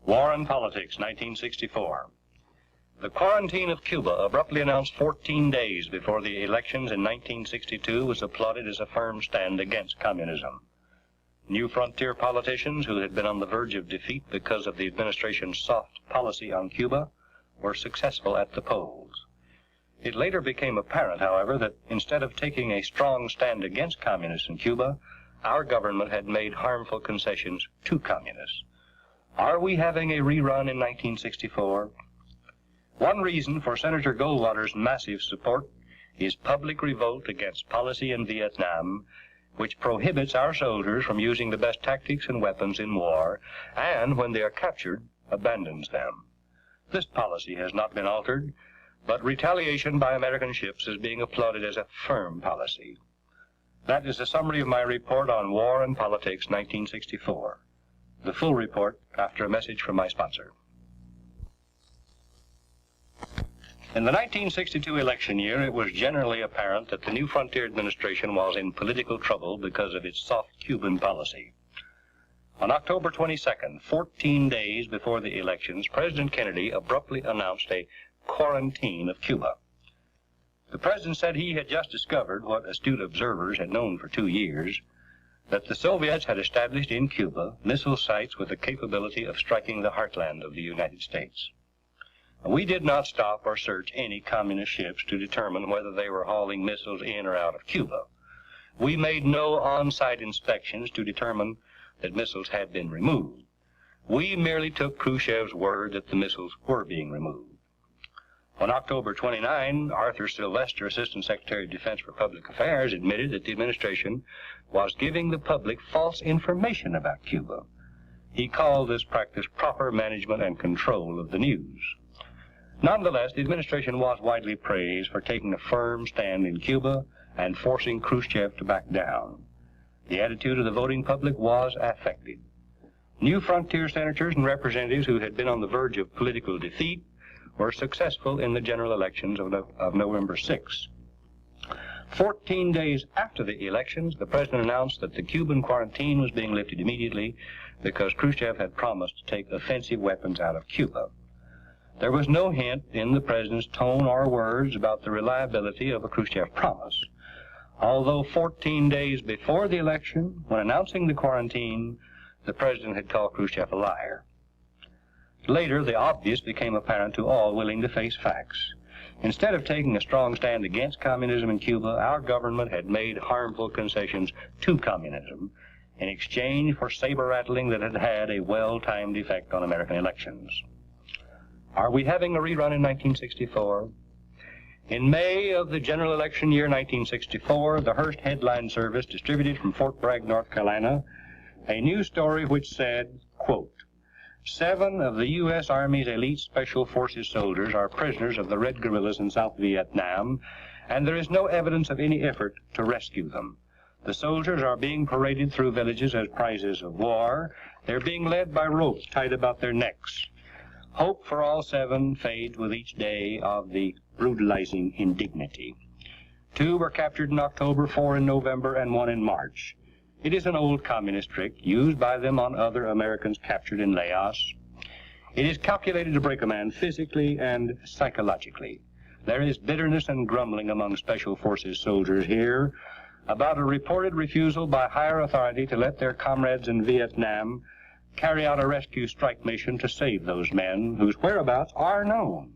War and Politics, 1964. The quarantine of Cuba, abruptly announced 14 days before the elections in 1962, was applauded as a firm stand against communism. New frontier politicians who had been on the verge of defeat because of the administration's soft policy on Cuba were successful at the polls. It later became apparent, however, that instead of taking a strong stand against communists in Cuba, our government had made harmful concessions to communists. Are we having a rerun in 1964? One reason for Senator Goldwater's massive support is public revolt against policy in Vietnam, which prohibits our soldiers from using the best tactics and weapons in war, and when they are captured, abandons them. This policy has not been altered, but retaliation by American ships is being applauded as a firm policy. That is a summary of my report on War and Politics, 1964. The full report after a message from my sponsor. In the 1962 election year, it was generally apparent that the New Frontier administration was in political trouble because of its soft Cuban policy. On October 22nd, 14 days before the elections, President Kennedy abruptly announced a quarantine of Cuba. The president said he had just discovered what astute observers had known for 2 years, that the Soviets had established in Cuba missile sites with the capability of striking the heartland of the United States. We did not stop or search any communist ships to determine whether they were hauling missiles in or out of Cuba. We made no on-site inspections to determine that missiles had been removed. We merely took Khrushchev's word that the missiles were being removed. On October 29, Arthur Sylvester, Assistant Secretary of Defense for Public Affairs, admitted that the administration was giving the public false information about Cuba. He called this practice proper management and control of the news. Nonetheless, the administration was widely praised for taking a firm stand in Cuba and forcing Khrushchev to back down. The attitude of the voting public was affected. New frontier senators and representatives who had been on the verge of political defeat were successful in the general elections of November 6. 14 days after the elections, the president announced that the Cuban quarantine was being lifted immediately because Khrushchev had promised to take offensive weapons out of Cuba. There was no hint in the president's tone or words about the reliability of a Khrushchev promise, although 14 days before the election, when announcing the quarantine, the president had called Khrushchev a liar. Later, the obvious became apparent to all willing to face facts. Instead of taking a strong stand against communism in Cuba, our government had made harmful concessions to communism in exchange for saber-rattling that had had a well-timed effect on American elections. Are we having a rerun in 1964? In May of the general election year 1964, the Hearst Headline Service distributed from Fort Bragg, North Carolina, a news story which said, quote, 7 of the U.S. Army's elite Special Forces soldiers are prisoners of the Red Guerrillas in South Vietnam, and there is no evidence of any effort to rescue them. The soldiers are being paraded through villages as prizes of war. They're being led by ropes tied about their necks. Hope for all 7 fades with each day of the brutalizing indignity. 2 were captured in October, 4 in November, and 1 in March. It is an old communist trick used by them on other Americans captured in Laos. It is calculated to break a man physically and psychologically. There is bitterness and grumbling among Special Forces soldiers here about a reported refusal by higher authority to let their comrades in Vietnam carry out a rescue strike mission to save those men whose whereabouts are known.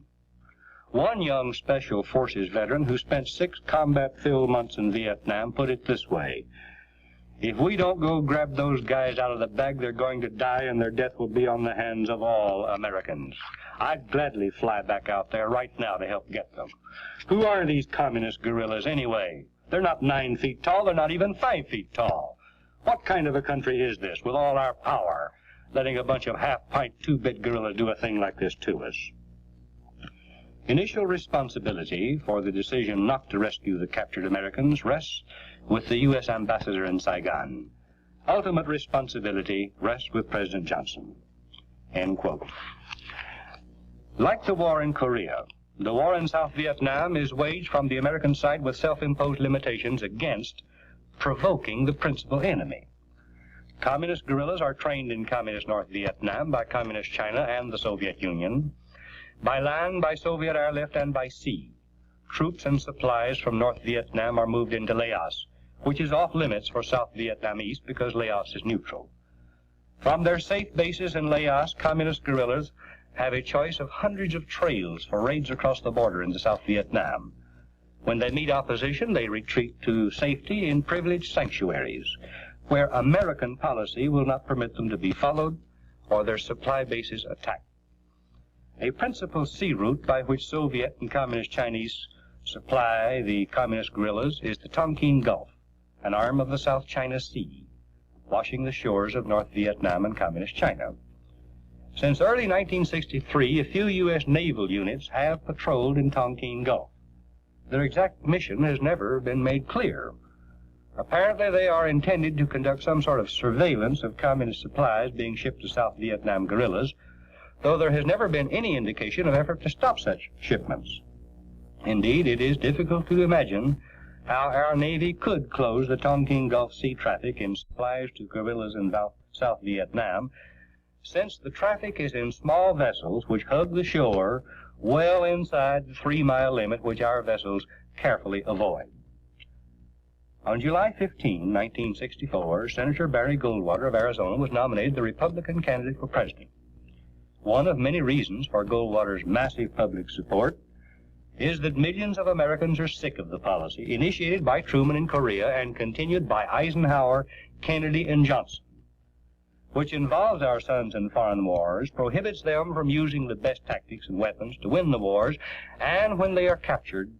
One young Special Forces veteran who spent 6 combat-filled months in Vietnam put it this way: if we don't go grab those guys out of the bag, they're going to die, and their death will be on the hands of all Americans. I'd gladly fly back out there right now to help get them. Who are these communist guerrillas anyway? They're not 9 feet tall. They're not even 5 feet tall. What kind of a country is this, with all our power, letting a bunch of half-pint, 2-bit guerrillas do a thing like this to us? Initial responsibility for the decision not to rescue the captured Americans rests with the U.S. ambassador in Saigon. Ultimate responsibility rests with President Johnson. End quote. Like the war in Korea, the war in South Vietnam is waged from the American side with self-imposed limitations against provoking the principal enemy. Communist guerrillas are trained in Communist North Vietnam by Communist China and the Soviet Union, by land, by Soviet airlift, and by sea. Troops and supplies from North Vietnam are moved into Laos, which is off limits for South Vietnamese because Laos is neutral. From their safe bases in Laos, Communist guerrillas have a choice of hundreds of trails for raids across the border into South Vietnam. When they meet opposition, they retreat to safety in privileged sanctuaries, where American policy will not permit them to be followed or their supply bases attacked. A principal sea route by which Soviet and Communist Chinese supply the Communist guerrillas is the Tonkin Gulf, an arm of the South China Sea, washing the shores of North Vietnam and Communist China. Since early 1963, a few U.S. naval units have patrolled in Tonkin Gulf. Their exact mission has never been made clear. Apparently, they are intended to conduct some sort of surveillance of communist supplies being shipped to South Vietnam guerrillas, though there has never been any indication of effort to stop such shipments. Indeed, it is difficult to imagine how our Navy could close the Tonkin Gulf sea traffic in supplies to guerrillas in South Vietnam, since the traffic is in small vessels which hug the shore well inside the 3-mile limit which our vessels carefully avoid. On July 15, 1964, Senator Barry Goldwater of Arizona was nominated the Republican candidate for president. One of many reasons for Goldwater's massive public support is that millions of Americans are sick of the policy initiated by Truman in Korea and continued by Eisenhower, Kennedy, and Johnson, which involves our sons in foreign wars, prohibits them from using the best tactics and weapons to win the wars, and when they are captured,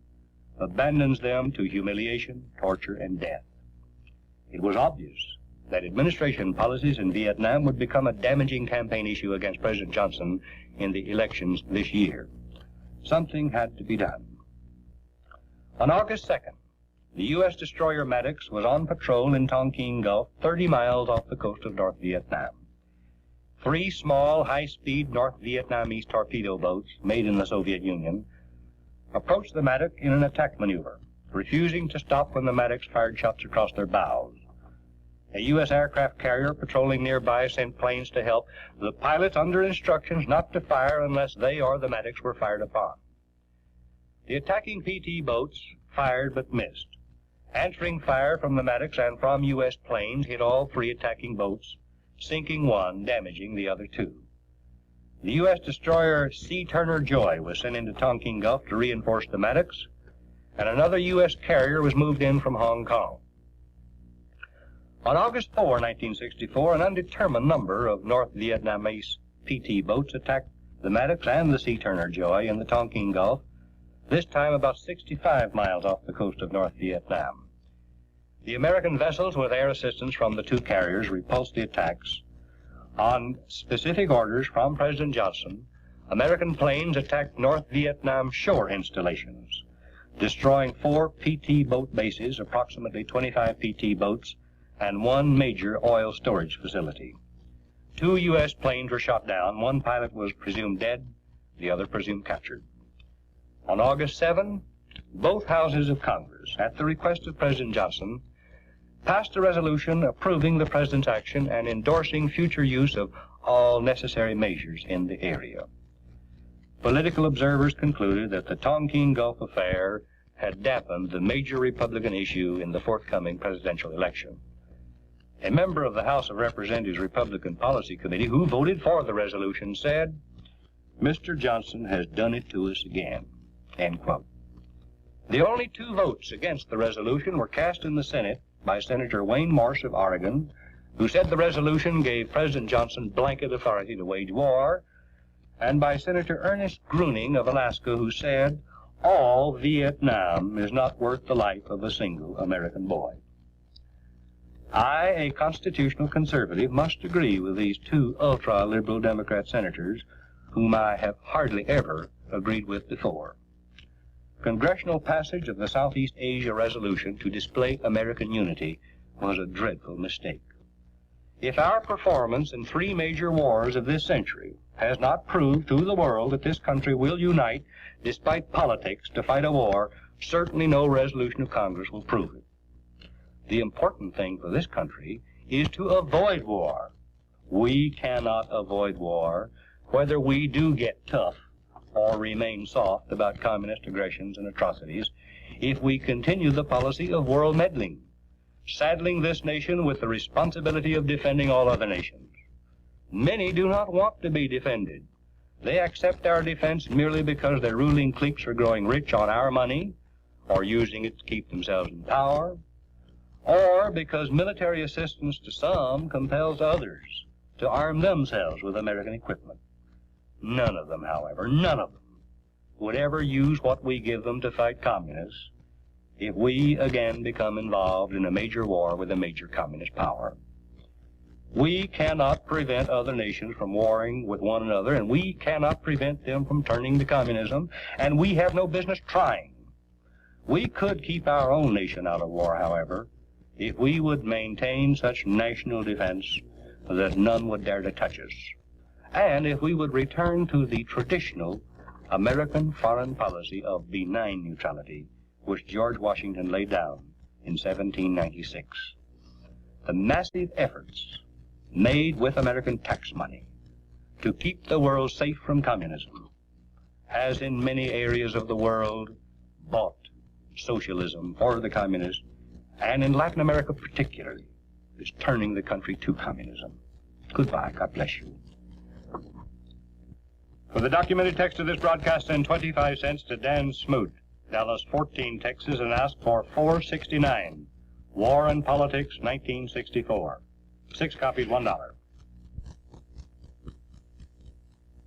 abandons them to humiliation, torture, and death. It was obvious that administration policies in Vietnam would become a damaging campaign issue against President Johnson in the elections this year. Something had to be done. On August 2nd, the U.S. destroyer Maddox was on patrol in Tonkin Gulf, 30 miles off the coast of North Vietnam. 3 small, high-speed North Vietnamese torpedo boats, made in the Soviet Union, approached the Maddox in an attack maneuver, refusing to stop when the Maddox fired shots across their bows. A U.S. aircraft carrier patrolling nearby sent planes to help, the pilots under instructions not to fire unless they or the Maddox were fired upon. The attacking PT boats fired but missed. Answering fire from the Maddox and from U.S. planes hit all 3 attacking boats, sinking 1, damaging the other 2. The U.S. destroyer C. Turner Joy was sent into Tonkin Gulf to reinforce the Maddox, and another U.S. carrier was moved in from Hong Kong. On August 4, 1964, an undetermined number of North Vietnamese PT boats attacked the Maddox and the C. Turner Joy in the Tonkin Gulf, this time about 65 miles off the coast of North Vietnam. The American vessels, with air assistance from the 2 carriers, repulsed the attacks. On specific orders from President Johnson, American planes attacked North Vietnam shore installations, destroying 4 PT boat bases, approximately 25 PT boats, and 1 major oil storage facility. 2 U.S. planes were shot down. 1 pilot was presumed dead, the other presumed captured. On August 7, both houses of Congress, at the request of President Johnson, passed a resolution approving the President's action and endorsing future use of all necessary measures in the area. Political observers concluded that the Tonkin Gulf affair had dampened the major Republican issue in the forthcoming presidential election. A member of the House of Representatives Republican Policy Committee who voted for the resolution said, "Mr. Johnson has done it to us again," end quote. The only 2 votes against the resolution were cast in the Senate by Senator Wayne Morse of Oregon, who said the resolution gave President Johnson blanket authority to wage war, and by Senator Ernest Gruning of Alaska, who said, "All Vietnam is not worth the life of a single American boy." I, a constitutional conservative, must agree with these 2 ultra-liberal Democrat senators, whom I have hardly ever agreed with before. Congressional passage of the Southeast Asia resolution to display American unity was a dreadful mistake. If our performance in 3 major wars of this century has not proved to the world that this country will unite despite politics to fight a war, certainly no resolution of Congress will prove it. The important thing for this country is to avoid war. We cannot avoid war, whether we do get tough or remain soft about communist aggressions and atrocities, if we continue the policy of world meddling, saddling this nation with the responsibility of defending all other nations. Many do not want to be defended. They accept our defense merely because their ruling cliques are growing rich on our money, or using it to keep themselves in power, or because military assistance to some compels others to arm themselves with American equipment. None of them, however, none of them would ever use what we give them to fight communists if we again become involved in a major war with a major communist power. We cannot prevent other nations from warring with one another, and we cannot prevent them from turning to communism, and we have no business trying. We could keep our own nation out of war, however, if we would maintain such national defense that none would dare to touch us, and if we would return to the traditional American foreign policy of benign neutrality, which George Washington laid down in 1796. The massive efforts made with American tax money to keep the world safe from communism has in many areas of the world bought socialism for the communists, and in Latin America particularly is turning the country to communism. Goodbye. God bless you. For the documented text of this broadcast, send 25 cents to Dan Smoot, Dallas 14, Texas, and ask for 469, War and Politics, 1964. 6 copies, $1.